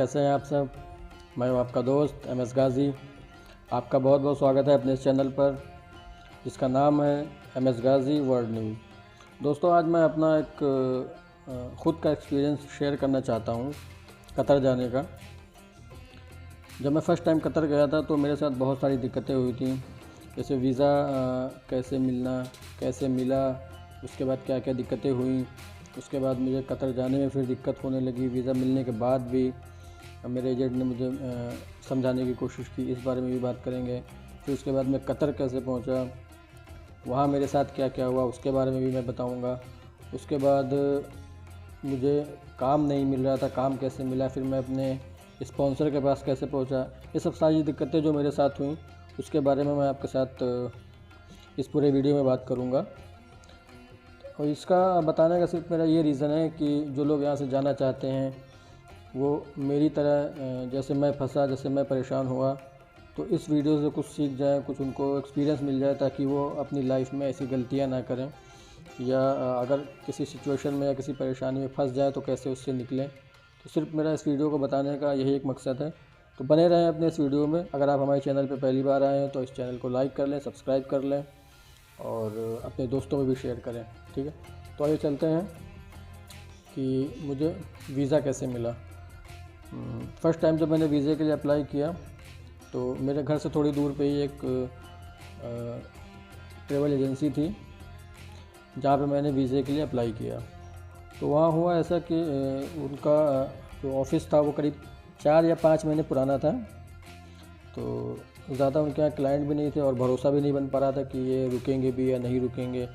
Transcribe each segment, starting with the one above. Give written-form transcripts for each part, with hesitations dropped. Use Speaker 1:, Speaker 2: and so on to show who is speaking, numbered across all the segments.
Speaker 1: कैसे हैं आप सब। मैं हूं आपका दोस्त MS गाज़ी। आपका बहुत बहुत स्वागत है अपने इस चैनल पर जिसका नाम है MS गाज़ी वर्ल्ड न्यूज़। दोस्तों, आज मैं अपना एक ख़ुद का एक्सपीरियंस शेयर करना चाहता हूं कतर जाने का। जब मैं फ़र्स्ट टाइम कतर गया था तो मेरे साथ बहुत सारी दिक्कतें हुई थी, जैसे वीज़ा कैसे मिलना, कैसे मिला, उसके बाद क्या क्या दिक्कतें हुई। उसके बाद मुझे कतर जाने में फिर दिक्कत होने लगी। वीज़ा मिलने के बाद भी मेरे एजेंट ने मुझे समझाने की कोशिश की, इस बारे में भी बात करेंगे। फिर उसके बाद मैं कतर कैसे पहुंचा, वहाँ मेरे साथ क्या क्या हुआ, उसके बारे में भी मैं बताऊंगा। उसके बाद मुझे काम नहीं मिल रहा था, काम कैसे मिला, फिर मैं अपने स्पॉन्सर के पास कैसे पहुंचा। ये सब सारी दिक्कतें जो मेरे साथ हुई उसके बारे में मैं आपके साथ इस पूरे वीडियो में बात करूंगा। और इसका बताने का सिर्फ मेरा ये रीज़न है कि जो लोग यहाँ से जाना चाहते हैं वो मेरी तरह जैसे मैं फंसा, जैसे मैं परेशान हुआ, तो इस वीडियो से कुछ सीख जाए, कुछ उनको एक्सपीरियंस मिल जाए, ताकि वो अपनी लाइफ में ऐसी गलतियाँ ना करें, या अगर किसी सिचुएशन में या किसी परेशानी में फंस जाए तो कैसे उससे निकलें। तो सिर्फ मेरा इस वीडियो को बताने का यही एक मकसद है। तो बने रहें अपने इस वीडियो में। अगर आप हमारे चैनल पर पहली बार आए हैं तो इस चैनल को लाइक कर लें, सब्सक्राइब कर लें और अपने दोस्तों में भी शेयर करें, ठीक है। तो आइए चलते हैं कि मुझे वीज़ा कैसे मिला। फ़र्स्ट टाइम जब मैंने वीज़े के लिए अप्लाई किया तो मेरे घर से थोड़ी दूर पे ही एक ट्रैवल एजेंसी थी जहाँ पे मैंने वीज़े के लिए अप्लाई किया। तो वहाँ हुआ ऐसा कि उनका जो ऑफ़िस था वो करीब 4 या 5 महीने पुराना था, तो ज़्यादा उनके यहाँ क्लाइंट भी नहीं थे और भरोसा भी नहीं बन पा रहा था कि ये रुकेंगे भी या नहीं रुकेंगे,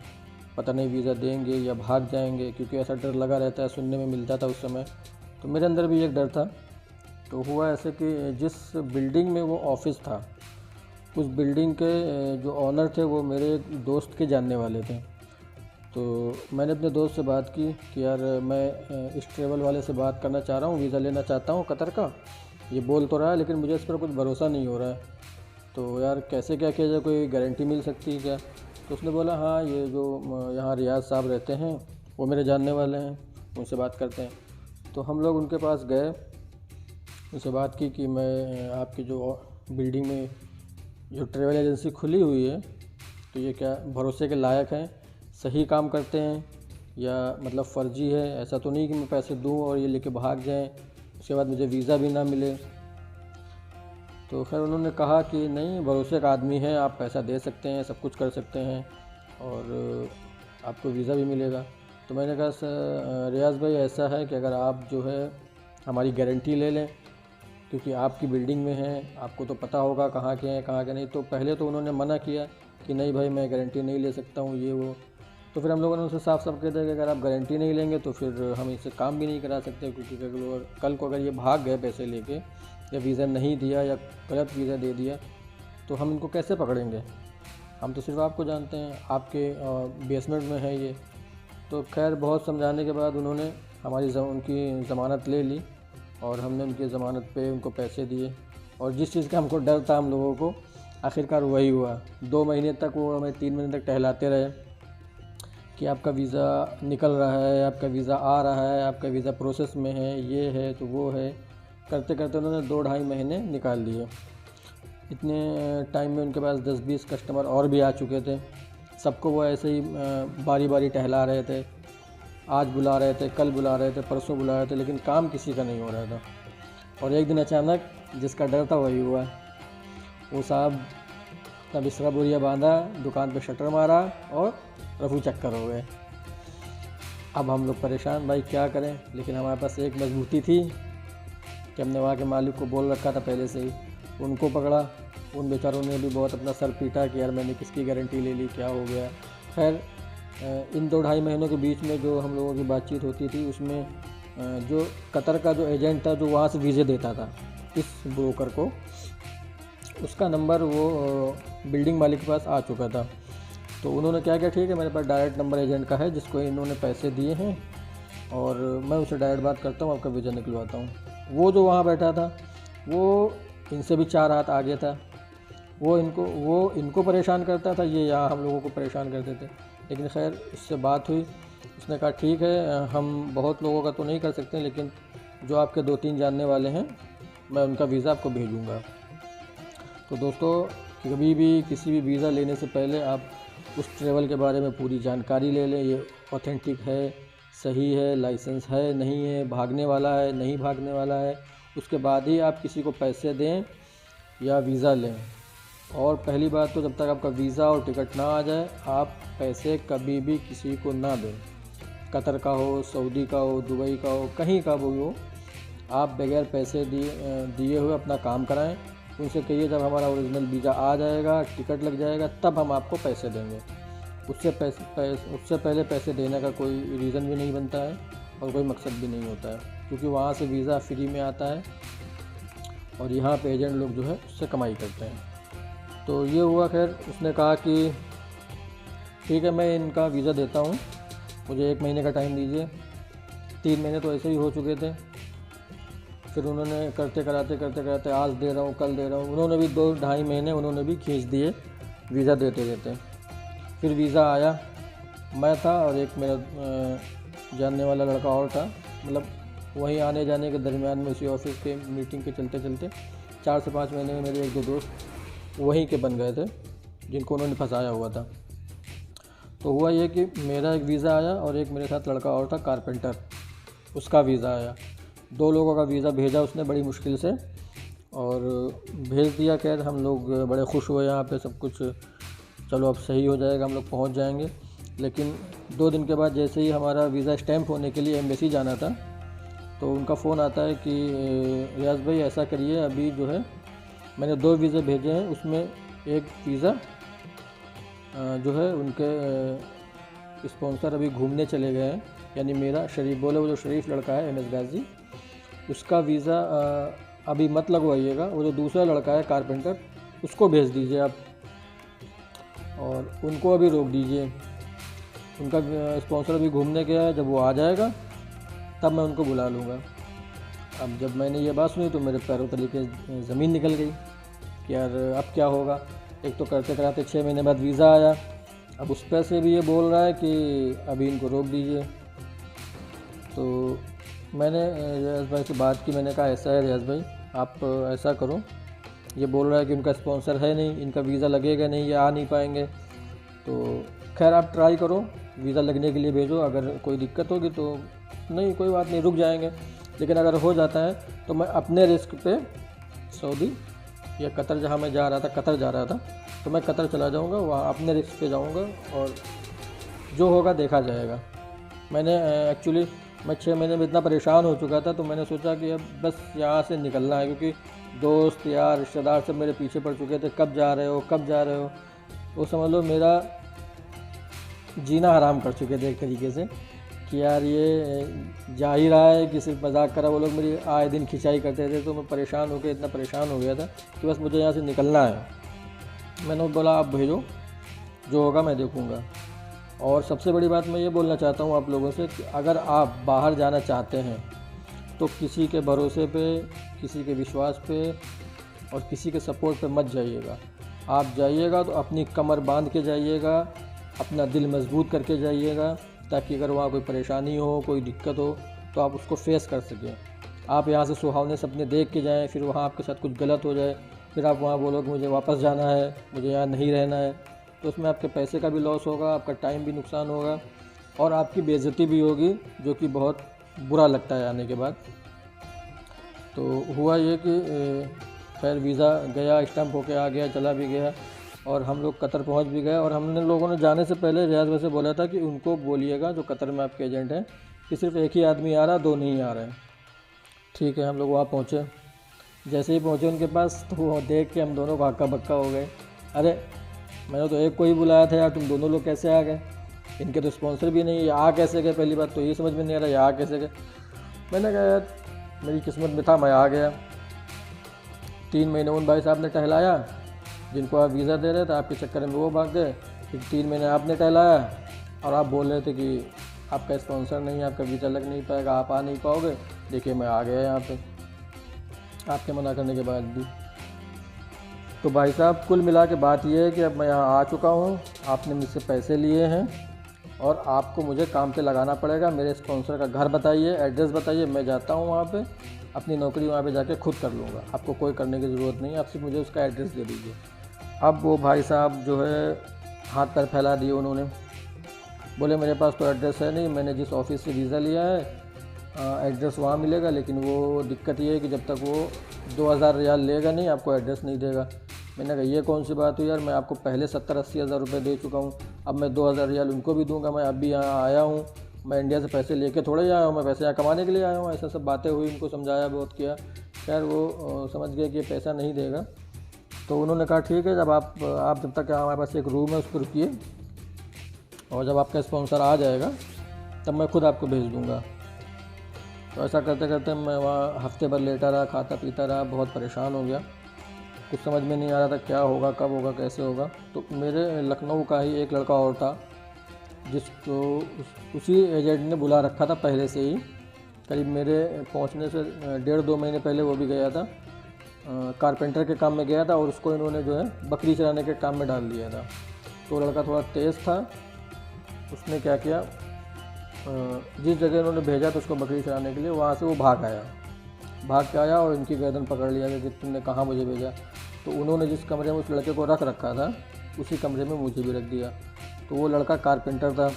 Speaker 1: पता नहीं वीज़ा देंगे या भाग जाएंगे, क्योंकि ऐसा डर लगा रहता है, सुनने में मिलता था उस समय। तो मेरे अंदर भी एक डर था। तो हुआ ऐसे कि जिस बिल्डिंग में वो ऑफ़िस था उस बिल्डिंग के जो ऑनर थे वो मेरे एक दोस्त के जानने वाले थे। तो मैंने अपने दोस्त से बात की कि यार मैं इस ट्रैवल वाले से बात करना चाह रहा हूँ, वीज़ा लेना चाहता हूँ कतर का। ये बोल तो रहा है लेकिन मुझे इस पर कुछ भरोसा नहीं हो रहा है, तो यार कैसे क्या किया जाए, कोई गारंटी मिल सकती है क्या। तो उसने बोला हाँ, ये जो यहाँ रियाज साहब रहते हैं वो मेरे जानने वाले हैं, उनसे बात करते हैं। तो हम लोग उनके पास गए, उनसे बात की कि मैं आपकी जो बिल्डिंग में जो ट्रैवल एजेंसी खुली हुई है तो ये क्या भरोसे के लायक हैं, सही काम करते हैं, या मतलब फ़र्जी है, ऐसा तो नहीं कि मैं पैसे दूँ और ये लेके भाग जाएं, उसके बाद मुझे वीज़ा भी ना मिले। तो खैर उन्होंने कहा कि नहीं, भरोसे का आदमी है, आप पैसा दे सकते हैं, सब कुछ कर सकते हैं और आपको वीज़ा भी मिलेगा। तो मैंने कहा सर रियाज़ भाई, ऐसा है कि अगर आप जो है हमारी गारंटी ले लें, क्योंकि आपकी बिल्डिंग में हैं, आपको तो पता होगा कहाँ के हैं कहाँ के नहीं। तो पहले तो उन्होंने मना किया कि नहीं भाई, मैं गारंटी नहीं ले सकता हूँ, ये वो। तो फिर हम लोगों ने उनसे साफ साफ कह दिया कि अगर आप गारंटी नहीं लेंगे तो फिर हम इससे काम भी नहीं करा सकते, क्योंकि कल को अगर ये भाग गए पैसे लेके या वीज़ा नहीं दिया या गलत वीज़ा दे दिया तो हम इनको कैसे पकड़ेंगे। हम तो सिर्फ आपको जानते हैं, आपके बेसमेंट में है ये। तो खैर बहुत समझाने के बाद उन्होंने उनकी ज़मानत ले ली और हमने उनकी ज़मानत पे उनको पैसे दिए। और जिस चीज़ का हमको डर था हम लोगों को, आखिरकार वही हुआ। 2 महीने तक वो हमें 3 महीने तक टहलाते रहे कि आपका वीज़ा निकल रहा है, आपका वीज़ा आ रहा है, आपका वीज़ा प्रोसेस में है, ये है तो वो है, करते करते उन्होंने 2-2.5 महीने निकाल लिए। इतने टाइम में उनके पास 10-20 कस्टमर और भी आ चुके थे। सबको वो ऐसे ही बारी बारी टहला रहे थे, आज बुला रहे थे, कल बुला रहे थे, परसों बुला रहे थे, लेकिन काम किसी का नहीं हो रहा था। और एक दिन अचानक जिसका डर था वही हुआ। वो साहब अपना बिस्तरा बोरिया बांधा, दुकान पे शटर मारा और रफू चक्कर हो गए। अब हम लोग परेशान, भाई क्या करें। लेकिन हमारे पास एक मजबूती थी कि हमने वहाँ के मालिक को बोल रखा था पहले से ही, उनको पकड़ा। उन बेचारों ने भी बहुत अपना सर पीटा कि यार मैंने किसकी गारंटी ले ली, क्या हो गया। खैर इन 2-2.5 महीनों के बीच में जो हम लोगों की बातचीत होती थी उसमें जो कतर का जो एजेंट था जो वहाँ से वीज़े देता था इस ब्रोकर को, उसका नंबर वो बिल्डिंग मालिक के पास आ चुका था। तो उन्होंने क्या किया, ठीक है मेरे पास डायरेक्ट नंबर एजेंट का है जिसको इन्होंने पैसे दिए हैं और मैं उससे डायरेक्ट बात करता हूँ, आपका वीज़ा निकलवाता हूँ। वो जो वहाँ बैठा था वो इनसे भी 4 हाथ आगे था। वो इनको परेशान करता था, ये यहाँ हम लोगों को परेशान करते थे। लेकिन खैर उससे बात हुई, उसने कहा ठीक है, हम बहुत लोगों का तो नहीं कर सकते लेकिन जो आपके 2-3 जानने वाले हैं, मैं उनका वीज़ा आपको भेजूँगा। तो दोस्तों, कभी भी किसी भी वीज़ा लेने से पहले आप उस ट्रैवल के बारे में पूरी जानकारी ले लें। ये ऑथेंटिक है, सही है, लाइसेंस है, नहीं है, भागने वाला है, नहीं भागने वाला है। उसके बाद ही आप किसी को पैसे दें या वीज़ा लें। और पहली बात तो जब तक आपका वीज़ा और टिकट ना आ जाए, आप पैसे कभी भी किसी को ना दें। कतर का हो, सऊदी का हो, दुबई का हो, कहीं का भी हो, आप बगैर पैसे दिए हुए अपना काम कराएं। उनसे कहिए जब हमारा ओरिजिनल वीज़ा आ जाएगा, टिकट लग जाएगा, तब हम आपको पैसे देंगे। उससे पहले पैसे देने का कोई रीज़न भी नहीं बनता है और कोई मकसद भी नहीं होता है, क्योंकि वहाँ से वीज़ा फ्री में आता है और यहाँ पे एजेंट लोग जो है उससे कमाई करते हैं। तो ये हुआ। खैर, उसने कहा कि ठीक है, मैं इनका वीज़ा देता हूँ, मुझे 1 महीने का टाइम दीजिए। 3 महीने तो ऐसे ही हो चुके थे। फिर उन्होंने करते कराते आज दे रहा हूँ, कल दे रहा हूँ, उन्होंने भी 2-2.5 महीने उन्होंने भी खींच दिए वीज़ा देते देते। फिर वीज़ा आया। मैं था और एक मेरा जानने वाला लड़का और था। मतलब वहीं आने जाने के दरमियान में उसी ऑफिस के मीटिंग के चलते चलते 4 से 5 महीने में मेरे 1-2 दोस्त वहीं के बन गए थे, जिनको उन्होंने फंसाया हुआ था। तो हुआ ये कि मेरा एक वीज़ा आया और एक मेरे साथ लड़का और था कारपेंटर, उसका वीज़ा आया। 2 लोगों का वीज़ा भेजा उसने बड़ी मुश्किल से और भेज दिया। खैर, हम लोग बड़े खुश हुए यहाँ पे, सब कुछ चलो अब सही हो जाएगा, हम लोग पहुँच जाएंगे। लेकिन 2 दिन के बाद जैसे ही हमारा वीज़ा स्टैंप होने के लिए एम्बेसी जाना था, तो उनका फ़ोन आता है कि रियाज भाई ऐसा करिए, अभी जो है मैंने 2 वीज़े भेजे हैं, उसमें एक वीज़ा जो है उनके स्पॉन्सर अभी घूमने चले गए हैं, यानी मेरा शरीफ बोले, वो जो शरीफ लड़का है MS गाजी, उसका वीज़ा अभी मत लगवाइएगा। वो जो दूसरा लड़का है कारपेंटर, उसको भेज दीजिए आप और उनको अभी रोक दीजिए। उनका स्पॉन्सर अभी घूमने गया है, जब वो आ जाएगा तब मैं उनको बुला लूँगा। अब जब मैंने ये बात सुनी तो मेरे पैरों तले के ज़मीन निकल गई कि यार अब क्या होगा। एक तो करते कराते 6 महीने बाद वीज़ा आया, अब उस पर से भी ये बोल रहा है कि अभी इनको रोक दीजिए। तो मैंने रियाज भाई से बात की, मैंने कहा ऐसा है रियाज भाई, आप ऐसा करो, ये बोल रहा है कि उनका स्पॉन्सर है नहीं, इनका वीज़ा लगेगा नहीं, ये आ नहीं पाएंगे। तो खैर आप ट्राई करो, वीज़ा लगने के लिए भेजो, अगर कोई दिक्कत होगी तो नहीं, कोई बात नहीं, रुक जाएंगे। लेकिन अगर हो जाता है तो मैं अपने रिस्क पे सऊदी या कतर, जहाँ मैं जा रहा था, कतर जा रहा था, तो मैं कतर चला जाऊँगा, वहाँ अपने रिस्क पे जाऊँगा और जो होगा देखा जाएगा। मैंने एक्चुअली मैं 6 महीने में इतना परेशान हो चुका था, तो मैंने सोचा कि अब बस यहाँ से निकलना है, क्योंकि दोस्त यार रिश्तेदार सब मेरे पीछे पड़ चुके थे, कब जा रहे हो, कब जा रहे हो। तो समझ लो मेरा जीना हराम कर चुके थे एक तरीके से कि यार ये जा ही रहा है कि सिर्फ मजाक करा। वो लोग मेरी आए दिन खिंचाई करते थे, तो मैं परेशान हो गया, इतना परेशान हो गया था कि बस मुझे यहाँ से निकलना है। मैंने बोला आप भेजो, जो होगा मैं देखूँगा। और सबसे बड़ी बात मैं ये बोलना चाहता हूँ आप लोगों से कि अगर आप बाहर जाना चाहते हैं तो किसी के भरोसे पे, किसी के विश्वास पे और किसी के सपोर्ट पे मत जाइएगा। आप जाइएगा तो अपनी कमर बांध के जाइएगा, अपना दिल मजबूत करके जाइएगा, ताकि अगर वहाँ कोई परेशानी हो, कोई दिक्कत हो तो आप उसको फेस कर सकें। आप यहाँ से सुहावने सपने देख के जाएं, फिर वहाँ आपके साथ कुछ गलत हो जाए, फिर आप वहाँ बोलो कि मुझे वापस जाना है, मुझे यहाँ नहीं रहना है, तो उसमें आपके पैसे का भी लॉस होगा, आपका टाइम भी नुकसान होगा और आपकी बेइज्जती भी होगी, जो कि बहुत बुरा लगता है आने के बाद। तो हुआ ये कि खैर वीज़ा गया, स्टैंप होके आ गया, चला भी गया और हम लोग कतर पहुंच भी गए। और हमने लोगों ने जाने से पहले रियाज भाई से बोला था कि उनको बोलिएगा जो कतर में आपके एजेंट हैं कि सिर्फ एक ही आदमी आ रहा, 2 नहीं आ रहे हैं। ठीक है, हम लोग वहाँ पहुँचे। जैसे ही पहुँचे उनके पास, तो वो देख के हम दोनों हक्का बक्का हो गए। अरे मैंने तो एक को ही बुलाया था यार, तुम दोनों लोग कैसे आ गए? इनके तो स्पॉन्सर भी नहीं, ये आ कैसे गए? पहली बात तो ये समझ में नहीं आ रहा, ये आ कैसे गए? मैंने कहा यार मेरी किस्मत में था, मैं आ गया। 3 महीने उन भाई साहब ने टहलाया जिनको आप वीज़ा दे रहे थे, आपके चक्कर में वो भाग गए। फिर 3 महीने आपने टहलाया और आप बोल रहे थे कि आपका स्पॉन्सर नहीं है, आपका वीज़ा लग नहीं पाएगा, आप आ नहीं पाओगे। देखिए मैं आ गया यहाँ पे आपके मना करने के बाद भी। तो भाई साहब कुल मिला के बात ये है कि अब मैं यहाँ आ चुका हूँ, आपने मुझसे पैसे लिए हैं और आपको मुझे काम पे लगाना पड़ेगा। मेरे स्पॉन्सर का घर बताइए, एड्रेस बताइए, मैं जाता हूँ वहाँ पे, अपनी नौकरी वहाँ पे जाके खुद कर लूँगा। आपको कोई करने की ज़रूरत नहीं है, आप सिर्फ मुझे उसका एड्रेस दे दीजिए। अब वो भाई साहब जो है हाथ पैर फैला दिए उन्होंने, बोले मेरे पास तो एड्रेस है नहीं, मैंने जिस ऑफिस से वीज़ा लिया है एड्रेस वहाँ मिलेगा, लेकिन वो दिक्कत ये है कि जब तक वो 2000 रियाल लेगा नहीं आपको एड्रेस नहीं देगा। मैंने कहा ये कौन सी बात हुई यार, मैं आपको पहले 70-80 हज़ार रुपये दे चुका हूँ, अब मैं 2000 रियाल उनको भी दूंगा। मैं अभी यहाँ आया हूँ, मैं इंडिया से पैसे लेके थोड़े ही आया हूँ, मैं पैसे यहाँ कमाने के लिए आया हूँ। ऐसा सब बातें हुई, उनको समझाया बहुत किया, खैर वो समझ गए कि ये पैसा नहीं देगा। तो उन्होंने कहा ठीक है, आप जब तक हमारे पास एक रूम है उस पर रुकिए, और जब आपका स्पॉन्सर आ जाएगा तब मैं खुद आपको भेज दूँगा। तो ऐसा करते करते मैं वहाँ हफ्ते भर लेटा रहा, खाता पीता रहा, बहुत परेशान हो गया। कुछ समझ में नहीं आ रहा था क्या होगा, कब होगा, कैसे होगा। तो मेरे लखनऊ का ही एक लड़का और था जिसको उसी एजेंट ने बुला रखा था पहले से ही, करीब मेरे पहुंचने से 1.5-2 महीने पहले वो भी गया था, कारपेंटर के काम में गया था, और उसको इन्होंने जो है बकरी चराने के काम में डाल दिया था। तो लड़का थोड़ा तेज़ था, उसने क्या किया, जिस जगह उन्होंने भेजा था उसको बकरी चराने के लिए, वहाँ से वो भाग के आया और इनकी गर्दन पकड़ लिया कि तुमने कहाँ मुझे भेजा। तो उन्होंने जिस कमरे में उस लड़के को रख रखा था उसी कमरे में मुझे भी रख दिया। तो वो लड़का कारपेंटर था,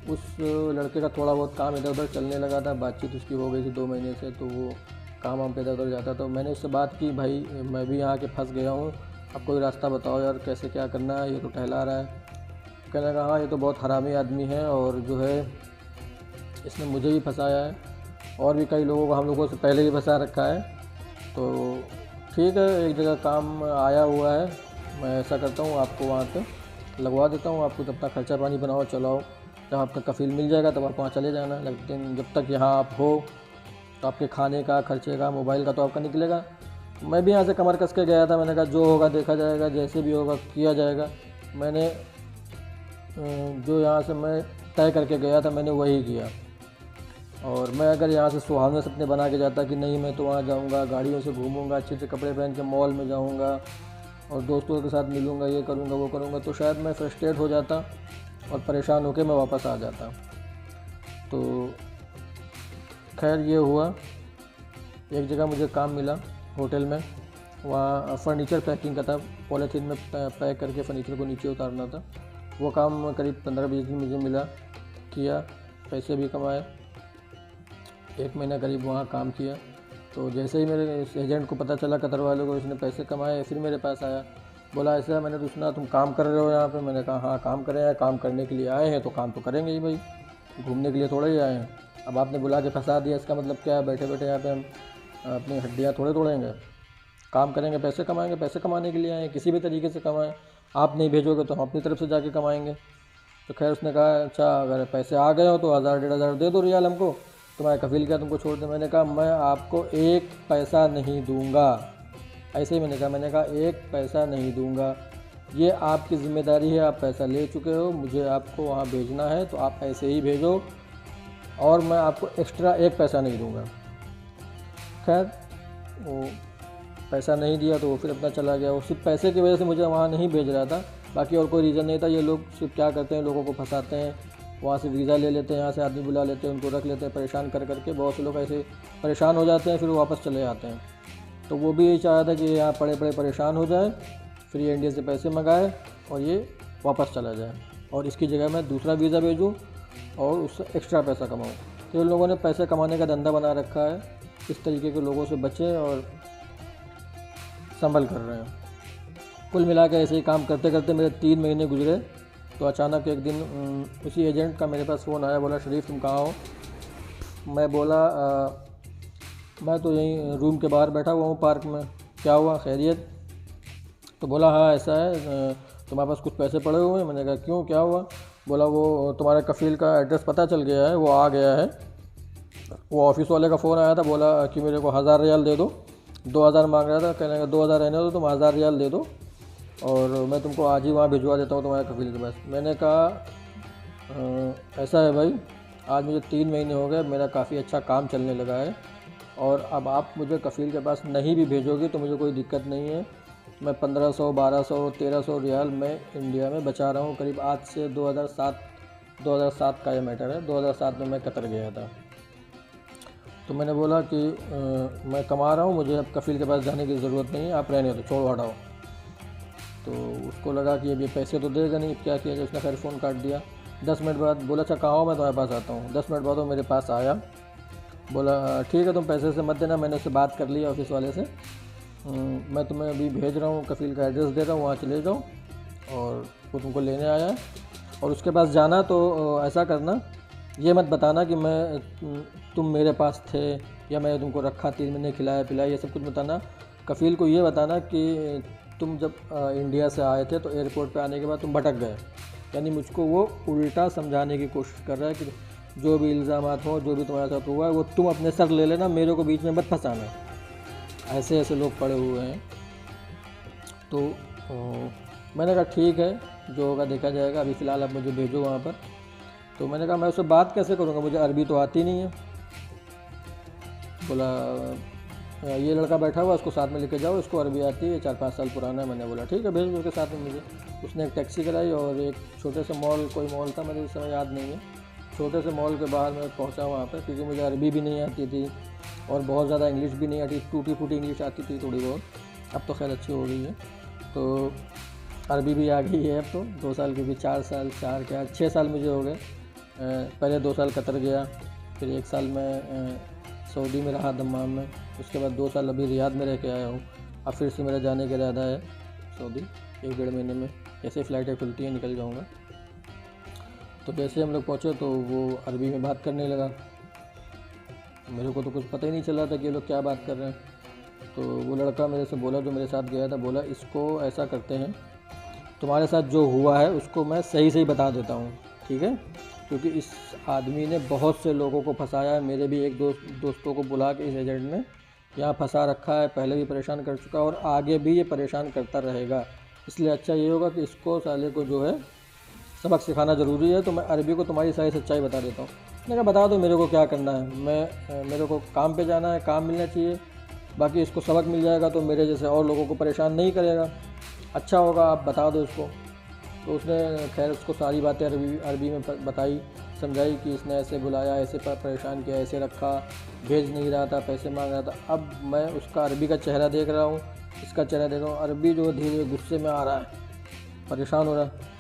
Speaker 1: उस लड़के का थोड़ा बहुत काम इधर उधर चलने लगा था, बातचीत उसकी हो गई थी 2 महीने से, तो वो काम वाम पे इधर उधर जाता। तो मैंने उससे बात की, भाई मैं भी यहाँ के फंस गया हूँ, अब कोई रास्ता बताओ यार, कैसे क्या करना है, ये तो टहला रहा है। कहने लगा हाँ ये तो बहुत हरामी आदमी है, और जो है इसने मुझे भी फंसाया है, और भी कई लोगों को हम लोगों से पहले ही फंसा रखा है। तो ठीक है, एक जगह काम आया हुआ है, मैं ऐसा करता हूँ आपको वहाँ पे लगवा देता हूँ, आपको जब तक खर्चा पानी बनाओ चलाओ, जब आपका कफील मिल जाएगा तब आप वहाँ चले जाना, लेकिन जब तक यहाँ आप हो तो आपके खाने का, खर्चे का, मोबाइल का तो आपका निकलेगा। मैं भी यहाँ से कमर कस के गया था, मैंने कहा जो होगा देखा जाएगा, जैसे भी होगा किया जाएगा। मैंने जो यहाँ से मैं तय करके गया था मैंने वही किया, और मैं अगर यहाँ से सुहावने सपने बना के जाता कि नहीं मैं तो वहाँ जाऊँगा, गाड़ियों से घूमूंगा, अच्छे अच्छे कपड़े पहन के मॉल में जाऊँगा और दोस्तों के साथ मिलूँगा, ये करूँगा वो करूँगा, तो शायद मैं फ्रस्ट्रेट हो जाता और परेशान होकर मैं वापस आ जाता। तो खैर ये हुआ, एक जगह मुझे काम मिला होटल में, वहाँ फर्नीचर पैकिंग का था, पॉलीथीन में पैक करके फर्नीचर को नीचे उतारना था। वो काम करीब 15-20 दिन मुझे मिला, किया, पैसे भी कमाए, 1 महीना करीब वहाँ काम किया। तो जैसे ही मेरे इस एजेंट को पता चला कतर वालों को, इसने पैसे कमाए, फिर मेरे पास आया, बोला ऐसा मैंने तो सुना तुम काम कर रहे हो यहाँ पे। मैंने कहा हाँ काम कर रहे हैं, काम करने के लिए आए हैं तो काम तो करेंगे ही भाई, घूमने के लिए थोड़े ही आए हैं। अब आपने बुला के फंसा दिया, इसका मतलब क्या है, बैठे बैठे यहाँ पे हम अपनी हड्डियाँ थोड़े तोड़ेंगे, काम करेंगे, पैसे कमाएंगे, पैसे कमाने के लिए आए हैं, किसी भी तरीके से कमाएं, आप नहीं भेजोगे तो हम अपनी तरफ से जाके कमाएंगे। तो खैर उसने कहा अच्छा अगर पैसे आ गए हो तो 1000-1500 दे दो रियाल हमको, तुम्हारा कफील क्या तुमको छोड़ दे। मैंने कहा मैं आपको 1 पैसा नहीं दूंगा, ऐसे ही मैंने कहा 1 पैसा नहीं दूंगा, ये आपकी ज़िम्मेदारी है, आप पैसा ले चुके हो, मुझे आपको वहाँ भेजना है तो आप ऐसे ही भेजो, और मैं आपको एक्स्ट्रा 1 पैसा नहीं दूंगा। खैर वो पैसा नहीं दिया तो वो फिर अपना चला गया। वो सिर्फ पैसे की वजह से मुझे वहाँ नहीं भेज रहा था, बाकी और कोई रीज़न नहीं था। ये लोग सिर्फ क्या करते हैं, लोगों को फंसाते हैं, वहाँ से वीज़ा ले लेते हैं, यहाँ से आदमी बुला लेते हैं, उनको रख लेते हैं, परेशान कर करके बहुत से लोग ऐसे परेशान हो जाते हैं, फिर वो वापस चले आते हैं। तो वो भी यही चाहा था कि यहाँ पड़े पड़े परेशान हो जाए, फिर ये इंडिया से पैसे मंगाए और ये वापस चला जाए, और इसकी जगह मैं दूसरा वीज़ा भेजूँ और उससे एक्स्ट्रा पैसा कमाऊँ। तो इन लोगों ने पैसे कमाने का धंधा बना रखा है, इस तरीके के लोगों से बचें और संभल कर रहे हैं। कुल मिला के ऐसे ही काम करते करते मेरे 3 महीने गुजरे। तो अचानक एक दिन उसी एजेंट का मेरे पास फ़ोन आया, बोला शरीफ तुम कहाँ हो। मैं बोला मैं तो यहीं रूम के बाहर बैठा हुआ हूँ पार्क में, क्या हुआ खैरियत। तो बोला हाँ ऐसा है, तुम्हारे पास कुछ पैसे पड़े हुए हैं। मैंने कहा क्यों क्या हुआ। बोला वो तुम्हारे कफील का एड्रेस पता चल गया है, वो आ गया है, वो ऑफिस वाले का फ़ोन आया था, बोला कि मेरे को 1000 रियाल दे दो, 2000 मांग रहा था, कहने का 2000 रहने दो, तुम 1000 रियाल दे दो और मैं तुमको आज ही वहाँ भिजवा देता हूँ तुम्हारे कफील के पास। मैंने कहा ऐसा है भाई, आज मुझे 3 महीने हो गए, मेरा काफ़ी अच्छा काम चलने लगा है, और अब आप मुझे कफील के पास नहीं भी भेजोगे तो मुझे कोई दिक्कत नहीं है। मैं 1500, 1200, 1300 रियाल मैं इंडिया में बचा रहा हूँ, करीब आज से 2007 2007 का ये मैटर है। 2007 में मैं कतर गया था। तो मैंने बोला कि मैं कमा रहा हूँ, मुझे अब कफ़ील के पास जाने की ज़रूरत नहीं है, आप रहने दो, छोड़ो हटाओ। तो उसको लगा कि अब ये पैसे तो देगा नहीं, क्या किया जाए। उसने खैर फ़ोन काट दिया। 10 मिनट बाद बोला, अच्छा कहाँ हो, मैं तुम्हारे पास आता हूँ। 10 मिनट बाद वो मेरे पास आया, बोला ठीक है तुम पैसे से मत देना, मैंने उससे बात कर ली ऑफिस वाले से, मैं तुम्हें अभी भेज रहा हूँ, कफ़ील का एड्रेस दे रहा हूँ, वहाँ चले जाओ और वो तुमको लेने आया है। और उसके पास जाना तो ऐसा करना, ये मत बताना कि तुम मेरे पास थे या मैंने तुमको रखा, 3 महीने खिलाया पिलाया, ये सब कुछ बताना। कफ़ील को ये बताना कि तुम जब इंडिया से आए थे तो एयरपोर्ट पे आने के बाद तुम भटक गए। यानी मुझको वो उल्टा समझाने की कोशिश कर रहा है कि जो भी इल्ज़ामात हो, जो भी तुम्हारे साथ हुआ है वो तुम अपने सर ले लेना, मेरे को बीच में मत फंसाना। ऐसे ऐसे लोग पड़े हुए हैं। तो मैंने कहा ठीक है, जो होगा देखा जाएगा, अभी फ़िलहाल आप मुझे भेजो वहाँ पर। तो मैंने कहा मैं उससे बात कैसे करूँगा, मुझे अरबी तो आती नहीं है। बोला ये लड़का बैठा हुआ, उसको साथ में लेके जाओ, इसको अरबी आती है, 4-5 साल पुराना है। मैंने बोला ठीक है, भेज दो उसके साथ में मुझे। उसने एक टैक्सी कराई और एक छोटे से मॉल, कोई मॉल था, मुझे इस समय याद नहीं है, छोटे से मॉल के बाहर मैं पहुंचा वहाँ पे, क्योंकि मुझे अरबी भी नहीं आती थी और बहुत ज़्यादा इंग्लिश भी नहीं आती, टूटी फूटी इंग्लिश आती थी थोड़ी बहुत, अब तो खैर अच्छी हो गई है। तो अरबी भी आ गई है अब तो, 2 साल की भी, 4 साल, 6 साल मुझे हो गए। पहले 2 साल कतर गया, फिर 1 साल मैं सऊदी में रहा दम्माम में, उसके बाद 2 साल अभी रियाद में रह के आया हूँ। अब फिर से मेरा जाने का इरादा है सऊदी, 1-1.5 महीने में, जैसे फ़्लाइटें खुलती हैं निकल जाऊँगा। तो जैसे हम लोग पहुँचे तो वो अरबी में बात करने लगा, मेरे को तो कुछ पता ही नहीं चला था कि ये लोग क्या बात कर रहे हैं। तो वो लड़का मेरे से बोला, जो मेरे साथ गया था, बोला इसको ऐसा करते हैं, तुम्हारे साथ जो हुआ है उसको मैं सही सही बता देता हूँ, ठीक है, क्योंकि इस आदमी ने बहुत से लोगों को फंसाया है। मेरे भी एक दोस्तों को बुला के इस एजेंट ने यहाँ फंसा रखा है, पहले भी परेशान कर चुका है और आगे भी ये परेशान करता रहेगा। इसलिए अच्छा ये होगा कि इसको साले को जो है सबक सिखाना ज़रूरी है। तो मैं अरबी को तुम्हारी सारी सच्चाई बता देता हूँ। मैंने कहा बता दो मेरे को क्या करना है, मेरे को काम पे जाना है, काम मिलना चाहिए, बाकी इसको सबक मिल जाएगा तो मेरे जैसे और लोगों को परेशान नहीं करेगा, अच्छा होगा आप बता दो इसको। तो उसने खैर उसको सारी बातें अरबी में बताई, समझाई कि इसने ऐसे बुलाया, ऐसे परेशान किया, ऐसे रखा, भेज नहीं रहा था, पैसे मांग रहा था। अब मैं उसका अरबी का चेहरा देख रहा हूँ, इसका चेहरा देख रहा हूँ, अरबी जो धीरे धीरे गुस्से में आ रहा है, परेशान हो रहा है।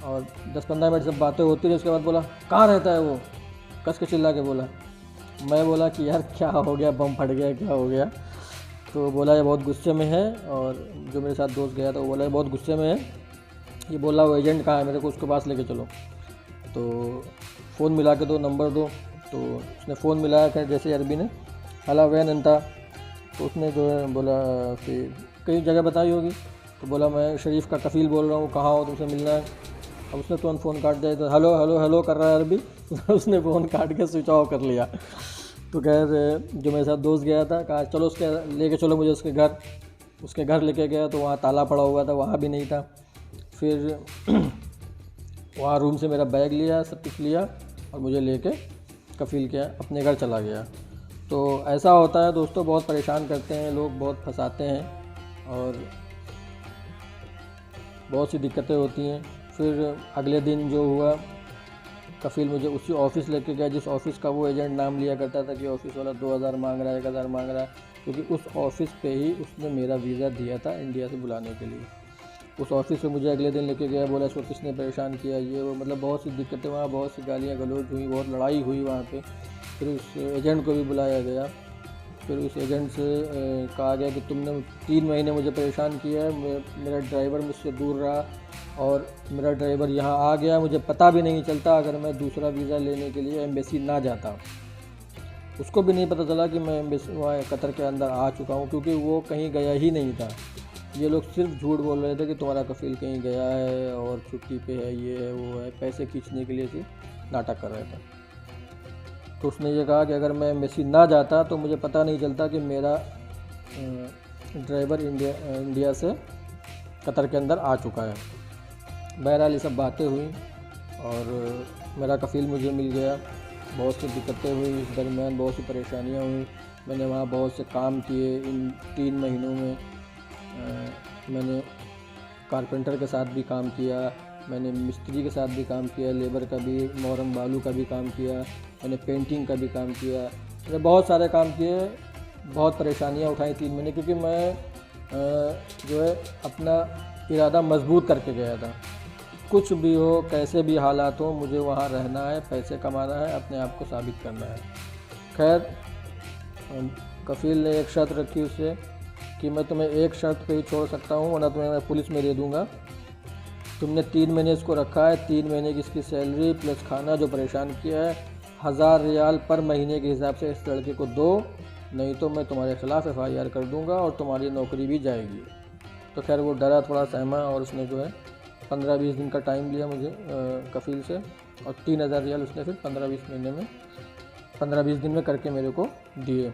Speaker 1: और 10-15 मिनट सब बातें होती रही। उसके बाद बोला कहाँ रहता है वो, कस के चिल्ला के बोला। मैं बोला कि यार क्या हो गया, बम फट गया, क्या हो गया। तो बोला ये बहुत गुस्से में है, और जो मेरे साथ दोस्त गया था वो बोला ये बहुत गुस्से में है, ये बोला वो एजेंट कहाँ है, मेरे को उसके पास लेके चलो। तो फ़ोन मिला के दो, नंबर दो। तो उसने फ़ोन मिलाया, खैर जैसे अरबी ने हला वैन था, तो उसने जो है बोला कि कई जगह बताई होगी। तो बोला मैं शरीफ का कफ़ील बोल रहा हूँ, कहाँ हो, तुमसे मिलना है। अब उसने तुरंत फ़ोन काट दिया, तो हेलो हेलो हेलो कर रहा है अरबी। उसने फ़ोन काट के स्विच ऑफ कर लिया। तो खैर जो मेरे साथ दोस्त गया था, कहा चलो उसके लेके चलो मुझे उसके घर लेके गया, तो वहाँ ताला पड़ा हुआ था, वहाँ भी नहीं था। फिर वहाँ रूम से मेरा बैग लिया, सब कुछ लिया और मुझे लेके कफ़ील के अपने घर चला गया। तो ऐसा होता है दोस्तों, बहुत परेशान करते हैं लोग, बहुत फंसाते हैं और बहुत सी दिक्कतें होती हैं। फिर अगले दिन जो हुआ, कफ़ील मुझे उसी ऑफ़िस लेके गया जिस ऑफ़िस का वो एजेंट नाम लिया करता था कि ऑफ़िस वाला 2000 मांग रहा है, 1000 मांग रहा है, क्योंकि उस ऑफ़िस पे ही उसने मेरा वीज़ा दिया था इंडिया से बुलाने के लिए। उस ऑफ़िस से मुझे अगले दिन लेके गया, बोला इसको किसने परेशान किया, ये वो, मतलब बहुत सी दिक्कतें वहाँ, बहुत सी गालियाँ गलौज हुई, बहुत लड़ाई हुई वहाँ पे। फिर उस एजेंट को भी बुलाया गया। फिर उस एजेंट से कहा गया कि तुमने 3 महीने मुझे परेशान किया है, मेरा ड्राइवर मुझसे दूर रहा और मेरा ड्राइवर यहाँ आ गया, मुझे पता भी नहीं चलता अगर मैं दूसरा वीज़ा लेने के लिए एम्बेसी ना जाता। उसको भी नहीं पता चला कि मैं एम्बेसी वहाँ कतर के अंदर आ चुका हूँ, क्योंकि वो कहीं गया ही नहीं था। ये लोग सिर्फ झूठ बोल रहे थे कि तुम्हारा कफ़ील कहीं गया है और छुट्टी पे है, ये है वो है, पैसे खींचने के लिए सिर्फ नाटक कर रहे थे। तो उसने ये कहा कि अगर मैं एम्बेसी ना जाता तो मुझे पता नहीं चलता कि मेरा ड्राइवर इंडिया से कतर के अंदर आ चुका है। बहरहाल ये सब बातें हुई और मेरा कफ़ील मुझे मिल गया। बहुत सी दिक्कतें हुई इस दरमियान, बहुत सी परेशानियाँ हुई। मैंने वहाँ बहुत से काम किए। इन 3 महीनों में मैंने कारपेंटर के साथ भी काम किया, मैंने मिस्त्री के साथ भी काम किया, लेबर का भी, मोरंग बालू का भी काम किया, मैंने पेंटिंग का भी काम किया, मैंने बहुत सारे काम किए। बहुत परेशानियां उठाई 3 महीने, क्योंकि मैं जो है अपना इरादा मजबूत करके गया था। कुछ भी हो, कैसे भी हालात हो, मुझे वहाँ रहना है, पैसे कमाना है, अपने आप को साबित करना है। खैर, कफील ने एक शर्त रखी उससे कि मैं तुम्हें एक शर्त पे ही छोड़ सकता हूँ, वरना तुम्हें मैं पुलिस में दे दूँगा। तुमने 3 महीने इसको रखा है, 3 महीने की इसकी सैलरी प्लस खाना जो परेशान किया है, 1000 रियाल पर महीने के हिसाब से इस लड़के को दो, नहीं तो मैं तुम्हारे ख़िलाफ़ FIR कर दूँगा और तुम्हारी नौकरी भी जाएगी। तो खैर वो डरा, थोड़ा सहमा, और उसने जो है 15-20 दिन का टाइम लिया मुझे कफील से, और 3000 रियाल उसने फिर 15-20 दिन में करके मेरे को दिए।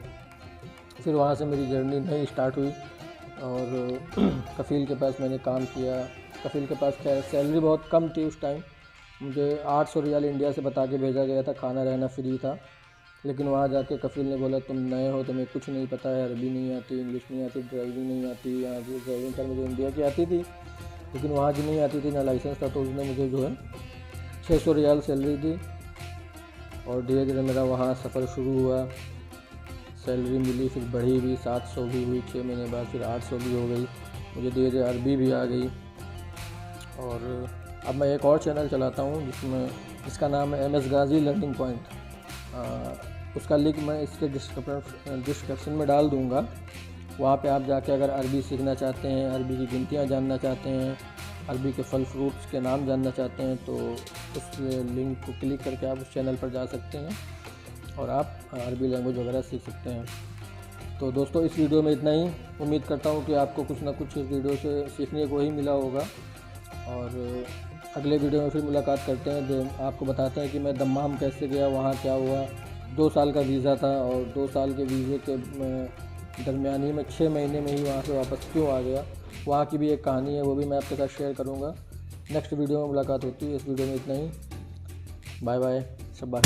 Speaker 1: फिर वहाँ से मेरी जर्नी नई स्टार्ट हुई, और कफील के पास मैंने काम किया। कफील के पास खैर सैलरी बहुत कम थी उस टाइम, मुझे 800 रियाल इंडिया से बता के भेजा गया था, खाना रहना फ्री था। लेकिन वहाँ जाके कफील ने बोला तुम नए हो, तुम्हें कुछ नहीं पता है, अरबी नहीं आती, इंग्लिश नहीं आती, ड्राइविंग नहीं आती। यहाँ की ड्राइविंग कर मुझे इंडिया की आती थी, लेकिन वहाँ की नहीं आती थी, ना लाइसेंस था। तो उसने मुझे जो है 600 रियाल सैलरी दी, और धीरे धीरे मेरा वहाँ सफ़र शुरू हुआ। सैलरी मिली, फिर बढ़ी भी, 700 भी हुई 6 महीने बाद, फिर 800 भी हो गई। मुझे धीरे धीरे अरबी भी आ गई। और अब मैं एक और चैनल चलाता हूँ जिसका नाम है MS गाजी लर्निंग पॉइंट। उसका लिंक मैं इसके डिस्क्रिप्शन में डाल दूँगा। वहाँ पे आप जाके अगर अरबी सीखना चाहते हैं, अरबी की गिनतियाँ जानना चाहते हैं, अरबी के फल फ्रूट्स के नाम जानना चाहते हैं, तो उस लिंक को क्लिक करके आप उस चैनल पर जा सकते हैं और आप अरबी लैंग्वेज वगैरह सीख सकते हैं। तो दोस्तों, इस वीडियो में इतना ही। उम्मीद करता हूँ कि आपको कुछ ना कुछ इस वीडियो से सीखने को ही मिला होगा, और अगले वीडियो में फिर मुलाकात करते हैं। आपको बताते हैं कि मैं दम्माम कैसे गया, वहाँ क्या हुआ। 2 साल का वीज़ा था, और 2 साल के वीज़े के दरमियान ही मैं 6 महीने में ही वहाँ से वापस क्यों आ गया, वहाँ की भी एक कहानी है, वो भी मैं आपके साथ शेयर करूँगा। नेक्स्ट वीडियो में मुलाकात होती है। इस वीडियो में इतना ही। बाय बाय, सब बाय।